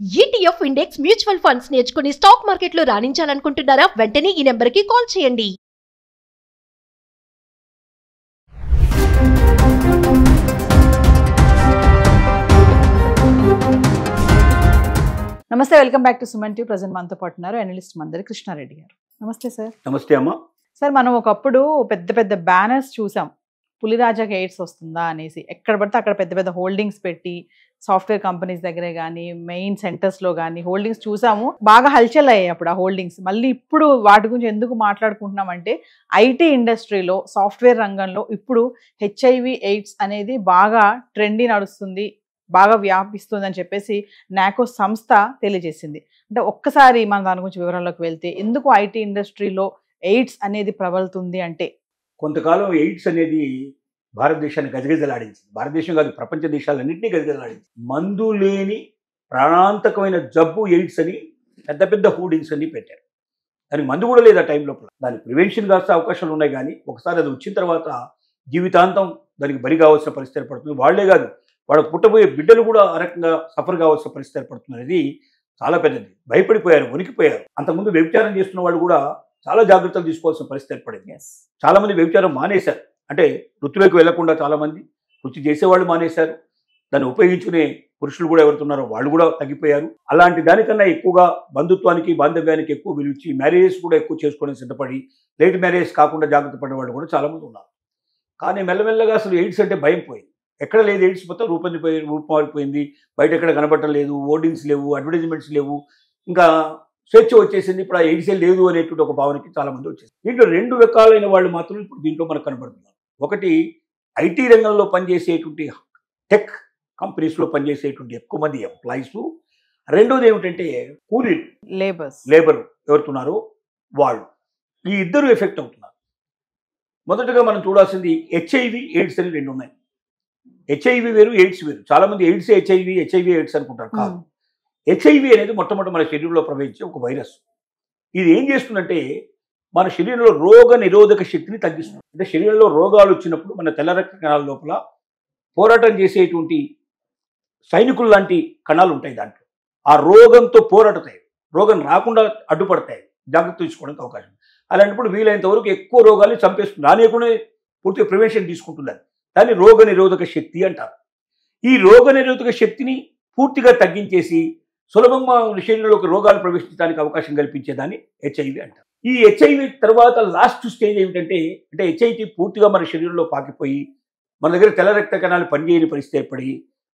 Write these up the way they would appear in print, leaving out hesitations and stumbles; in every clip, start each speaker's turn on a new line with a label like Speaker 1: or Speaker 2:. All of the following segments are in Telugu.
Speaker 1: ETF ఇండెక్స్ మ్యూచువల్ ఫండ్స్ నేర్చుకుని స్టాక్ మార్కెట్లో రాణించాలనుకుంటున్నారా? వెంటనే ఈ నెంబర్కి కాల్ చేయండి.
Speaker 2: నమస్తే, welcome back to Suman TV. Present మనతో పాటు ఉన్నారు అనలిస్ట్ మందరి కృష్ణారెడ్డి గారు. నమస్తే సార్.
Speaker 3: నమస్తే అమ్మ.
Speaker 2: సార్, మనం ఒకప్పుడు పెద్ద పెద్ద బ్యానర్స్ చూసాం, పులిరాజాకి ఎయిడ్స్ వస్తుందా అనేసి. ఎక్కడ పడితే అక్కడ పెద్ద పెద్ద హోల్డింగ్స్ పెట్టి సాఫ్ట్వేర్ కంపెనీస్ దగ్గరే కానీ మెయిన్ సెంటర్స్లో కానీ హోల్డింగ్స్ చూసాము. బాగా హల్చల్ అయ్యాయి అప్పుడు ఆ హోల్డింగ్స్. మళ్ళీ ఇప్పుడు వాటి గురించి ఎందుకు మాట్లాడుకుంటున్నామంటే, ఐటీ ఇండస్ట్రీలో సాఫ్ట్వేర్ రంగంలో ఇప్పుడు హెచ్ఐవి ఎయిడ్స్ అనేది బాగా ట్రెండీ నడుస్తుంది, బాగా వ్యాపిస్తుంది అని చెప్పేసి నాకో సంస్థ తెలియజేసింది. అంటే ఒక్కసారి మనం దాని గురించి వివరాల్లోకి వెళ్తే, ఎందుకు ఐటీ ఇండస్ట్రీలో ఎయిడ్స్ అనేది ప్రబలుతుంది అంటే,
Speaker 3: కొంతకాలం ఎయిడ్స్ అనేది భారతదేశాన్ని గజగజలాడించింది. భారతదేశం కాదు, ప్రపంచ దేశాలన్నింటినీ గజగజలాడించింది. మందు లేని ప్రాణాంతకమైన జబ్బు ఎయిడ్స్ అని పెద్ద పెద్ద హోర్డింగ్స్ అన్ని పెట్టారు. దానికి మందు కూడా లేదు ఆ టైం లోపల. దానికి ప్రివెన్షన్ కాస్త అవకాశాలు ఉన్నాయి, కానీ ఒకసారి అది వచ్చిన తర్వాత జీవితాంతం దానికి బలి కావాల్సిన పరిస్థితి ఏర్పడుతుంది. వాళ్లే కాదు, వాళ్ళకు పుట్టబోయే బిడ్డలు కూడా ఆ రకంగా సఫర్ కావాల్సిన పరిస్థితి ఏర్పడుతుంది. అనేది చాలా పెద్దది. భయపడిపోయారు, వణికిపోయారు. అంతకుముందు వ్యభిచారం చేస్తున్న వాళ్ళు కూడా చాలా జాగ్రత్తలు తీసుకోవాల్సిన పరిస్థితి ఏర్పడింది. చాలా మంది వ్యభిచారం మానేశారు. అంటే వృత్తిలోకి వెళ్లకుండా చాలా మంది వృత్తి చేసేవాళ్ళు మానేశారు. దాన్ని ఉపయోగించుకునే పురుషులు కూడా ఎవరుతున్నారో వాళ్ళు కూడా తగ్గిపోయారు. అలాంటి దానికన్నా ఎక్కువగా బంధుత్వానికి, బాంధవ్యానికి ఎక్కువ విలువిచ్చి మ్యారేజెస్ కూడా ఎక్కువ చేసుకోవడానికి సిద్ధపడి లేట్ మ్యారేజ్ కాకుండా జాగ్రత్త పడే వాళ్ళు కూడా చాలా మంది ఉన్నారు. కానీ మెల్లమెల్లగా అసలు ఎయిడ్స్ అంటే భయం పోయింది. ఎక్కడ లేదు ఎయిడ్స్, మొత్తం రూపుమారిపోయింది. బయట ఎక్కడ కనబడటం లేదు, హోర్డింగ్స్ లేవు, అడ్వర్టైజ్మెంట్స్ లేవు, ఇంకా స్వేచ్ఛ వచ్చేసింది. ఇప్పుడు ఆ ఎయిడ్సే లేదు అనేటువంటి ఒక భావనకి చాలా మంది వచ్చేసింది. దీంట్లో రెండు రకాలైన వాళ్ళు మాత్రం ఇప్పుడు దీంట్లో మనకు కనబడుతున్నారు. ఒకటి ఐటీ రంగంలో పనిచేసేటువంటి టెక్ కంపెనీస్లో పనిచేసేటువంటి ఎక్కువ మంది ఎంప్లాయీస్. రెండోది ఏమిటంటే కూలీ లేబర్ ఎవరుతున్నారో వాళ్ళు. ఈ ఇద్దరు ఎఫెక్ట్ అవుతున్నారు. మొదటగా మనం చూడాల్సింది హెచ్ఐవి ఎయిడ్స్ అని రెండు ఉన్నాయి. హెచ్ఐవి వేరు, ఎయిడ్స్ వేరు. చాలా మంది ఎయిడ్స్ హెచ్ఐవి ఎయిడ్స్ అనుకుంటారు. కాదు, హెచ్ఐవి అనేది మొట్టమొదటి మన శరీరంలో ప్రవేశించే ఒక వైరస్. ఇది ఏం చేస్తుందంటే మన శరీరంలో రోగ నిరోధక శక్తిని తగ్గిస్తుంది. అంటే శరీరంలో రోగాలు వచ్చినప్పుడు మన తెల్ల రక్త కణాల లోపల పోరాటం చేసేటువంటి సైనికులు లాంటి కణాలు ఉంటాయి. దాంట్లో ఆ రోగంతో పోరాడతాయి, రోగం రాకుండా అడ్డుపడతాయి, జాగ్రత్త తీసుకోవడానికి అవకాశం. అలాంటప్పుడు వీలైనంత వరకు ఎక్కువ రోగాల్ని చంపేస్తుంది, రానియకుండా పూర్తిగా ప్రివెన్షన్ తీసుకుంటుంది. దాన్ని రోగ నిరోధక శక్తి అంటారు. ఈ రోగ నిరోధక శక్తిని పూర్తిగా తగ్గించేసి సులభంగా శరీరంలోకి రోగాలు ప్రవేశించడానికి అవకాశం కల్పించేదాన్ని హెచ్ఐవి అంటారు. ఈ హెచ్ఐవి తర్వాత లాస్ట్ స్టేజ్ ఏమిటంటే, అంటే హెచ్ఐవి పూర్తిగా మన శరీరంలో పాకిపోయి మన దగ్గర తెల్ల రక్త కణాలు పనిచేయని పరిస్థితి ఏర్పడి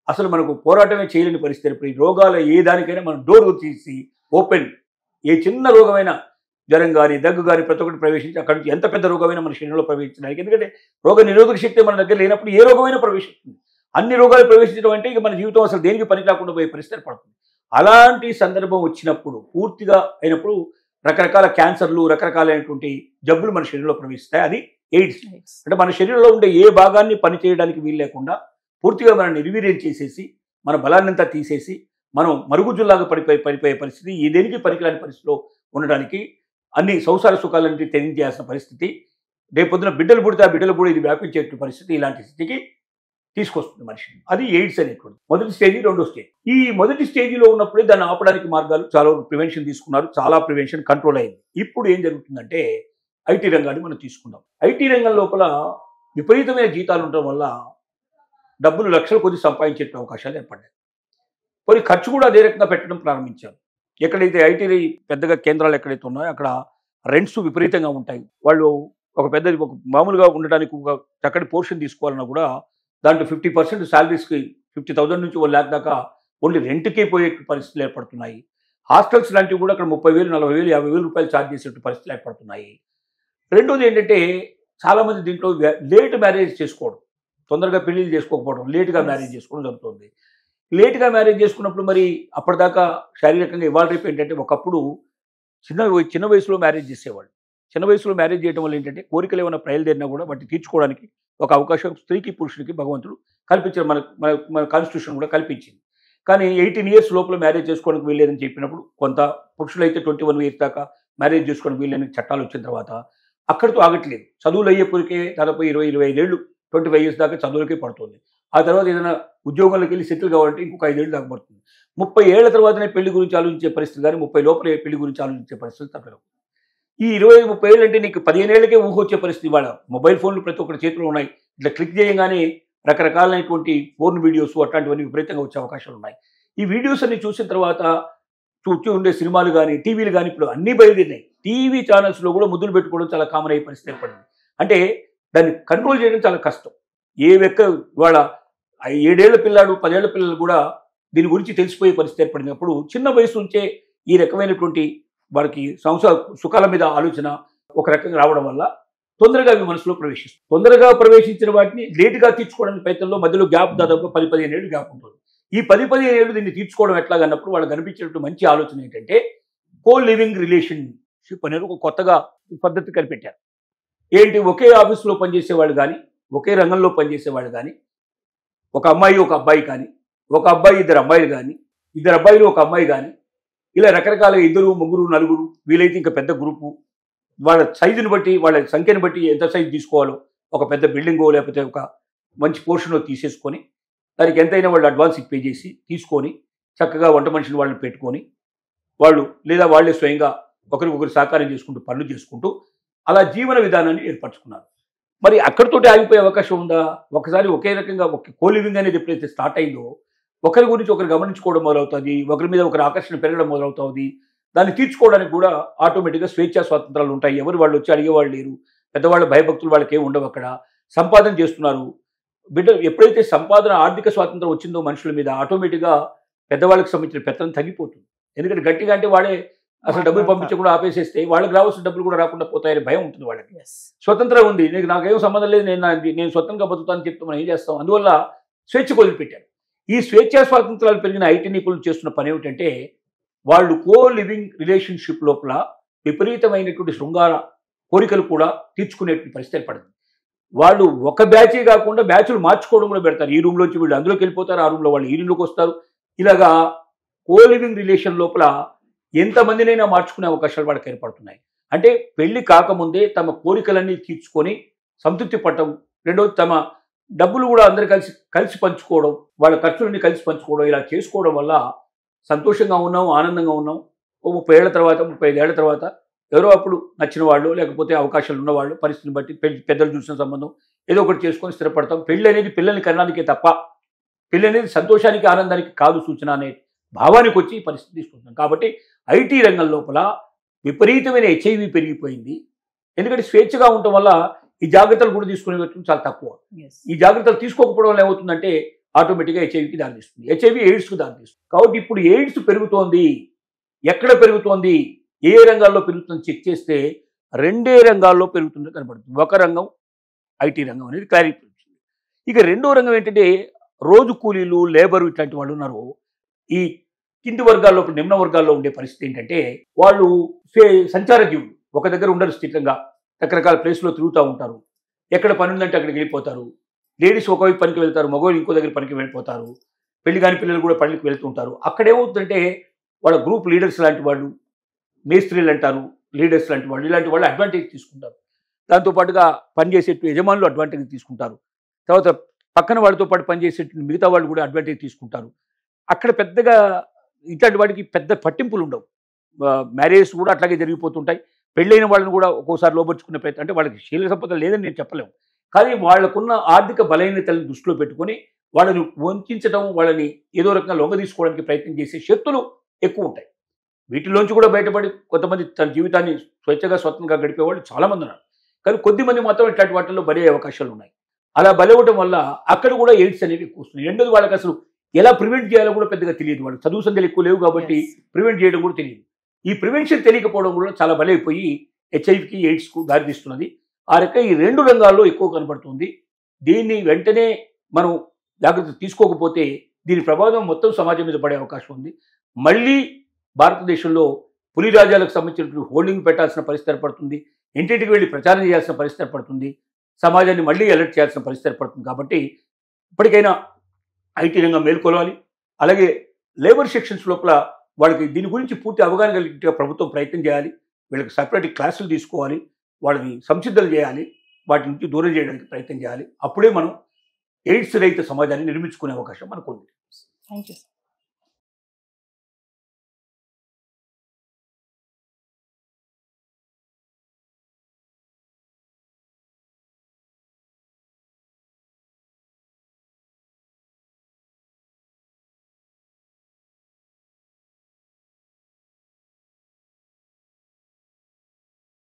Speaker 3: అసలు మనకు పోరాటమే చేయలేని పరిస్థితి ఏర్పడి రోగాల ఏ దానికైనా మనం డోర్ తీసి ఓపెన్, ఏ చిన్న రోగమైనా జ్వరం కానీ దగ్గు కానీ ప్రతి ఒక్కటి ప్రవేశించి అక్కడి నుంచి ఎంత పెద్ద రోగమైనా మన శరీరంలో ప్రవేశించడానికి. ఎందుకంటే రోగ నిరోధక శక్తి మన దగ్గర లేనప్పుడు ఏ రోగమైనా ప్రవేశిస్తుంది. అన్ని రోగాలు ప్రవేశించడం అంటే ఇక మన జీవితం అసలు దేనికి పనికి రాకుండా పోయే పరిస్థితి ఏర్పడుతుంది. అలాంటి సందర్భం వచ్చినప్పుడు, పూర్తిగా అయినప్పుడు రకరకాల క్యాన్సర్లు, రకరకాలైనటువంటి జబ్బులు మన శరీరంలో ప్రవేశిస్తాయి. అది ఎయిడ్స్. అంటే మన శరీరంలో ఉండే ఏ భాగాన్ని పనిచేయడానికి వీలు లేకుండా పూర్తిగా మనం నిర్వీర్యం చేసేసి మన బలాన్నంతా తీసేసి మనం మరుగుజ్జులాగా పడిపోయే పరిస్థితి, ఈ దేనికి పనికిరాని పరిస్థితిలో ఉండడానికి అన్ని సంసార సుఖాలన్నింటినీ తెలియజేయాల్సిన పరిస్థితి, రేపొద్దున బిడ్డలు పుడితే ఆ బిడ్డలు కూడా ఇది వ్యాపించే పరిస్థితి, ఇలాంటి స్థితికి తీసుకొస్తుంది మనిషిని. అది ఎయిడ్స్ అనేటువంటి మొదటి స్టేజ్. రెండో స్టేజ్. ఈ మొదటి స్టేజ్లో ఉన్నప్పుడే దాన్ని ఆపడానికి మార్గాలు చాలా ప్రివెన్షన్ తీసుకున్నారు, చాలా ప్రివెన్షన్ కంట్రోల్ అయింది. ఇప్పుడు ఏం జరుగుతుందంటే ఐటీ రంగాన్ని మనం తీసుకుందాం. ఐటీ రంగం లోపల విపరీతమైన జీతాలు ఉండడం వల్ల డబ్బులు లక్షల కొద్ది సంపాదించే అవకాశాలు ఏర్పడ్డాయి. కొన్ని ఖర్చు కూడా అదే రకంగా పెట్టడం ప్రారంభించారు. ఎక్కడైతే ఐటీ పెద్దగా కేంద్రాలు ఎక్కడైతే ఉన్నాయో అక్కడ రెంట్స్ విపరీతంగా ఉంటాయి. వాళ్ళు ఒక పెద్దది ఒక మామూలుగా ఉండడానికి ఒక చక్కటి పోర్షన్ తీసుకోవాలన్నా కూడా దాంట్లో 50% శాలరీస్కి 50,000 నుంచి 1 lakh దాకా ఓన్లీ రెంట్కే పోయే పరిస్థితులు ఏర్పడుతున్నాయి. హాస్టల్స్ లాంటివి కూడా అక్కడ 30,000, 40,000, 50,000 రూపాయలు ఛార్జ్ చేసే పరిస్థితులు ఏర్పడుతున్నాయి. రెండోది ఏంటంటే చాలామంది దీంట్లో లేట్ మ్యారేజ్ చేసుకోవడం, తొందరగా పెళ్లిళ్ళు చేసుకోకపోవడం, లేట్గా మ్యారేజ్ చేసుకోవడం జరుగుతుంది. లేట్గా మ్యారేజ్ చేసుకున్నప్పుడు మరి అప్పటిదాకా శారీరకంగా ఇవాళ రేపు ఏంటంటే, ఒకప్పుడు చిన్న వయసులో మ్యారేజ్ చేసేవాళ్ళు. చిన్న వయసులో మ్యారేజ్ చేయడం వల్ల ఏంటంటే కోరికలు ఏమైనా బయలుదేరినా కూడా వాటిని తీర్చుకోవడానికి ఒక అవకాశం స్త్రీకి పురుషుడికి భగవంతుడు కల్పించారు. మన కాన్స్టిట్యూషన్ కూడా కల్పించింది. కానీ 18 years లోపల మ్యారేజ్ చేసుకోవడానికి వీల్లేదని చెప్పినప్పుడు కొంత పురుషులైతే 21 years దాకా మ్యారేజ్ చేసుకోవడానికి వీల్లేని చట్టాలు వచ్చిన తర్వాత అక్కడితో ఆగట్లేదు. చదువులు అయ్యేప్పటికే దాదాపు 20-25 ఏళ్ళు 25 years దాకా చదువులకే పడుతుంది. ఆ తర్వాత ఏదైనా ఉద్యోగంలోకి వెళ్ళి సెటిల్ కావాలంటే ఇంకొక 5 ఏళ్ళు దాకా పడుతుంది. 30 ఏళ్ల తర్వాతనే పెళ్లి గురించి ఆలోచించే పరిస్థితి కానీ 30 లోపలే పెళ్లి గురించి ఆలోచించే పరిస్థితి తప్పలేదు. ఈ 25-30 ఏళ్ళు అంటే నీకు 15 ఏళ్ళకే ఊహ వచ్చే పరిస్థితి. ఇవాళ మొబైల్ ఫోన్లు ప్రతి ఒక్కరి చేతిలో ఉన్నాయి. ఇట్లా క్లిక్ చేయగానే రకరకాలైనటువంటి ఫోన్ వీడియోస్ అట్లాంటివన్నీ విపరీతంగా వచ్చే అవకాశాలు ఉన్నాయి. ఈ వీడియోస్ అన్ని చూసిన తర్వాత చూస్తూ ఉండే సినిమాలు కానీ టీవీలు కానీ ఇప్పుడు అన్నీ బయలుదేరినాయి. టీవీ ఛానల్స్లో కూడా ముద్దులు పెట్టుకోవడం చాలా కామన్ అయ్యే పరిస్థితి ఏర్పడింది. అంటే దాన్ని కంట్రోల్ చేయడం చాలా కష్టం. ఇవాళ 7 ఏళ్ల పిల్లాడు 10 ఏళ్ల పిల్లలు కూడా దీని గురించి తెలిసిపోయే పరిస్థితి ఏర్పడినప్పుడు చిన్న వయసు నుంచే ఈ రకమైనటువంటి వారికి సుఖాల మీద ఆలోచన ఒక రకంగా రావడం వల్ల తొందరగా అవి మనసులో ప్రవేశిస్తుంది. తొందరగా ప్రవేశించిన వాటిని లేటుగా తీర్చుకోవడానికి ప్రయత్నంలో మధ్యలో గ్యాప్ దాదాపు 10-15 ఏళ్ళు గ్యాప్ ఉంటుంది. ఈ 10-15 ఏళ్ళు దీన్ని తీర్చుకోవడం ఎట్లాగన్నప్పుడు వాళ్ళకి కనిపించినట్టు మంచి ఆలోచన ఏంటంటే కో లివింగ్ రిలేషన్షిప్ అనేది ఒక కొత్తగా పద్ధతి కనిపెట్టారు. ఏంటి, ఒకే ఆఫీసులో పనిచేసేవాళ్ళు కానీ ఒకే రంగంలో పనిచేసేవాళ్ళు కానీ ఒక అమ్మాయి ఒక అబ్బాయి కానీ ఒక అబ్బాయి 2 అమ్మాయిలు కానీ 2 అబ్బాయిలు ఒక అమ్మాయి కానీ ఇలా రకరకాల 2, 3, 4 వీలైతే ఇంకా పెద్ద గ్రూపు వాళ్ళ సైజుని బట్టి వాళ్ళ సంఖ్యను బట్టి ఎంత సైజు తీసుకోవాలో ఒక పెద్ద బిల్డింగో లేకపోతే ఒక మంచి పోర్షన్లో తీసేసుకొని దానికి ఎంతైనా వాళ్ళు అడ్వాన్స్ పే చేసి తీసుకొని చక్కగా వంట మనుషులు వాళ్ళని పెట్టుకొని వాళ్ళు లేదా వాళ్ళే స్వయంగా ఒకరికొకరు సహకారం చేసుకుంటూ పనులు చేసుకుంటూ అలా జీవన విధానాన్ని ఏర్పరచుకున్నారు. మరి అక్కడితోటి ఆగిపోయే అవకాశం ఉందా? ఒకసారి ఒకే రకంగా కోలివింగ్ అనేది ఎప్పుడైతే స్టార్ట్ అయిందో ఒకరి గురించి ఒకరు గమనించుకోవడం మొదలవుతుంది, ఒకరి మీద ఒకరి ఆకర్షణ పెరగడం మొదలవుతుంది. దాన్ని తీర్చుకోవడానికి కూడా ఆటోమేటిక్గా స్వేచ్ఛా స్వాతంత్రాలు ఉంటాయి. ఎవరు వాళ్ళు వచ్చి అడిగేవాళ్ళు లేరు. పెద్దవాళ్ళ భయభక్తులు వాళ్ళకి ఏమి ఉండవు. అక్కడ సంపాదన చేస్తున్నారు. ఎప్పుడైతే సంపాదన ఆర్థిక స్వాతంత్రం వచ్చిందో మనుషుల మీద ఆటోమేటిక్గా పెద్దవాళ్ళకి సంబంధించిన పెత్తనం తగ్గిపోతుంది. ఎందుకంటే గట్టిగా అంటే వాడే అసలు డబ్బులు పంపించకుండా ఆపేసేస్తే వాళ్ళకి రావాల్సిన డబ్బులు కూడా రాకుండా పోతాయని భయం ఉంటుంది వాళ్ళకి. స్వతంత్రం ఉంది, నాకేం సంబంధం లేదు, నేను స్వతంత్రంగా బతుకుతానని చెప్తే మనం ఏం చేస్తాం? అందువల్ల స్వేచ్ఛకు వదిలిపెట్టారు. ఈ స్వేచ్ఛా స్వాతంత్రాలు పెరిగిన ఐటీ నిపుణులు చేస్తున్న పని ఏమిటంటే వాళ్ళు కో లివింగ్ రిలేషన్షిప్ లోపల విపరీతమైనటువంటి శృంగార కోరికలు కూడా తీర్చుకునేటువంటి పరిస్థితి ఏర్పడింది. వాళ్ళు ఒక బ్యాచే కాకుండా బ్యాచ్లు మార్చుకోవడం కూడా పెడతారు. ఈ రూమ్లోంచి వీళ్ళు అందులోకి వెళ్ళిపోతారు, ఆ రూమ్లో వాళ్ళు ఈ రూమ్లోకి వస్తారు. ఇలాగా కో లివింగ్ రిలేషన్ లోపల ఎంతమందినైనా మార్చుకునే అవకాశాలు వాళ్ళకి ఏర్పడుతున్నాయి. అంటే పెళ్లి కాకముందే తమ కోరికలన్నీ తీర్చుకొని సంతృప్తి పడటం, రెండవది తమ డబ్బులు కూడా అందరు కలిసి పంచుకోవడం, వాళ్ళ ఖర్చులన్నీ కలిసి పంచుకోవడం, ఇలా చేసుకోవడం వల్ల సంతోషంగా ఉన్నాం, ఆనందంగా ఉన్నాం. 30 ఏళ్ల తర్వాత 35 ఏళ్ల తర్వాత ఎవరో అప్పుడు నచ్చిన వాళ్ళు లేకపోతే అవకాశాలు ఉన్నవాళ్ళు పరిస్థితిని బట్టి పెద్దలు చూసిన సంబంధం ఏదో ఒకటి చేసుకొని స్థిరపడతాం. పెళ్ళి అనేది పిల్లల్ని కనడానికే తప్ప పెళ్ళి అనేది సంతోషానికి ఆనందానికి కాదు సూచన అనే భావానికి వచ్చి ఈ పరిస్థితి తీసుకుంటున్నాం. కాబట్టి ఐటీ రంగం లోపల విపరీతమైన హెచ్ఐవి పెరిగిపోయింది. ఎందుకంటే స్వేచ్ఛగా ఉండటం వల్ల ఈ జాగ్రత్తలు కూడా తీసుకునే వ్యక్తులు చాలా తక్కువ. ఈ జాగ్రత్తలు తీసుకోకపోవడం వల్ల ఏమవుతుందంటే ఆటోమేటిక్గా హెచ్ఐవికి దారితీస్తుంది, హెచ్ఐవి ఎయిడ్స్కు దారితీస్తుంది. కాబట్టి ఇప్పుడు ఎయిడ్స్ పెరుగుతోంది. ఎక్కడ పెరుగుతోంది, ఏ రంగాల్లో పెరుగుతుందని చెక్ చేస్తే 2 రంగాల్లో పెరుగుతుందో కనబడుతుంది. ఒక రంగం ఐటీ రంగం అనేది క్లారిటీ వచ్చింది. ఇక రెండో రంగం ఏంటంటే రోజు కూలీలు, లేబరు ఇట్లాంటి వాళ్ళు ఉన్నారు. ఈ కింది వర్గాల్లో నిమ్న వర్గాల్లో ఉండే పరిస్థితి ఏంటంటే వాళ్ళు సంచార జీవులు, ఒక దగ్గర ఉండరు, స్థిరంగా రకరకాల ప్లేస్లో తిరుగుతూ ఉంటారు. ఎక్కడ పని ఉందంటే అక్కడికి వెళ్ళిపోతారు. లేడీస్ ఒకవైపు పనికి వెళ్తారు, మగవాళ్ళు ఇంకో దగ్గర పనికి వెళ్ళిపోతారు. పెళ్లి కాని పిల్లలు కూడా పనికి వెళ్తుంటారు. అక్కడ ఏమవుతుందంటే వాళ్ళ గ్రూప్ లీడర్స్ లాంటి వాళ్ళు, మేస్త్రీలు అంటారు, లీడర్స్ లాంటి వాళ్ళు, ఇలాంటి వాళ్ళు అడ్వాంటేజ్ తీసుకుంటారు. దాంతోపాటుగా పనిచేసే యజమానులు అడ్వాంటేజ్ తీసుకుంటారు. తర్వాత పక్కన వాళ్ళతో పాటు పనిచేసే మిగతా వాళ్ళు కూడా అడ్వాంటేజ్ తీసుకుంటారు. అక్కడ పెద్దగా ఇట్లాంటి వాడికి పెద్ద పట్టింపులు ఉండవు. మ్యారేజెస్ కూడా అట్లాగే జరిగిపోతుంటాయి. పెళ్ళైన వాళ్ళని కూడా ఒక్కోసారి లోపరుచుకునే ప్రయత్నం, అంటే వాళ్ళకి శీల సంపద లేదని నేను చెప్పలేము, కానీ వాళ్ళకున్న ఆర్థిక బలహీనతలను దృష్టిలో పెట్టుకొని వాళ్ళని వంచడం, వాళ్ళని ఏదో రకంగా లొంగ తీసుకోవడానికి ప్రయత్నం చేసే శక్తులు ఎక్కువ ఉంటాయి. వీటిలోంచి కూడా బయటపడి కొంతమంది తన జీవితాన్ని స్వేచ్ఛగా స్వతంత్రంగా గడిపేవాళ్ళు చాలామంది ఉన్నారు. కానీ కొద్దిమంది మాత్రం ఇట్లాంటి వాటిల్లో బలే అవకాశాలు ఉన్నాయి. అలా బలవటం వల్ల అక్కడ కూడా ఎయిడ్స్ అనేవి ఎక్కువ వస్తున్నాయి. రెండోది వాళ్ళకి అసలు ఎలా ప్రివెంట్ చేయాలో కూడా పెద్దగా తెలియదు. వాళ్ళు చదువు సంఖ్యలు ఎక్కువ లేవు కాబట్టి ప్రివెంట్ చేయడం కూడా తెలియదు. ఈ ప్రివెన్షన్ తెలియకపోవడం కూడా చాలా బలైపోయి హెచ్ఐవికి ఎయిడ్స్కు దారితీస్తున్నది. ఆ రకంగా ఈ 2 రంగాల్లో ఎక్కువ కనబడుతుంది. దీన్ని వెంటనే మనం జాగ్రత్త తీసుకోకపోతే దీని ప్రభావం మొత్తం సమాజం మీద పడే అవకాశం ఉంది. మళ్ళీ భారతదేశంలో పులి రాజ్యాలకు సంబంధించినటువంటి హోల్డింగ్ పెట్టాల్సిన పరిస్థితి ఏర్పడుతుంది. ఇంటింటికి వెళ్ళి ప్రచారం చేయాల్సిన పరిస్థితి ఏర్పడుతుంది. సమాజాన్ని మళ్ళీ అలర్ట్ చేయాల్సిన పరిస్థితి ఏర్పడుతుంది. కాబట్టి ఇప్పటికైనా ఐటీ రంగం మేల్కొలాలి. అలాగే లేబర్ సెక్షన్స్ లోపల వాళ్ళకి దీని గురించి పూర్తి అవగాహన కలిగేట్టుగా ప్రభుత్వం ప్రయత్నం చేయాలి. వీళ్ళకి సపరేట్ క్లాసులు తీసుకోవాలి, వాళ్ళని సంసిద్ధులు చేయాలి, వాటి నుంచి దూరం చేయడానికి ప్రయత్నం చేయాలి. అప్పుడే మనం ఎయిడ్స్ రహిత సమాజాన్ని నిర్మించుకునే అవకాశం మనకు ఉంది.
Speaker 2: Thank you.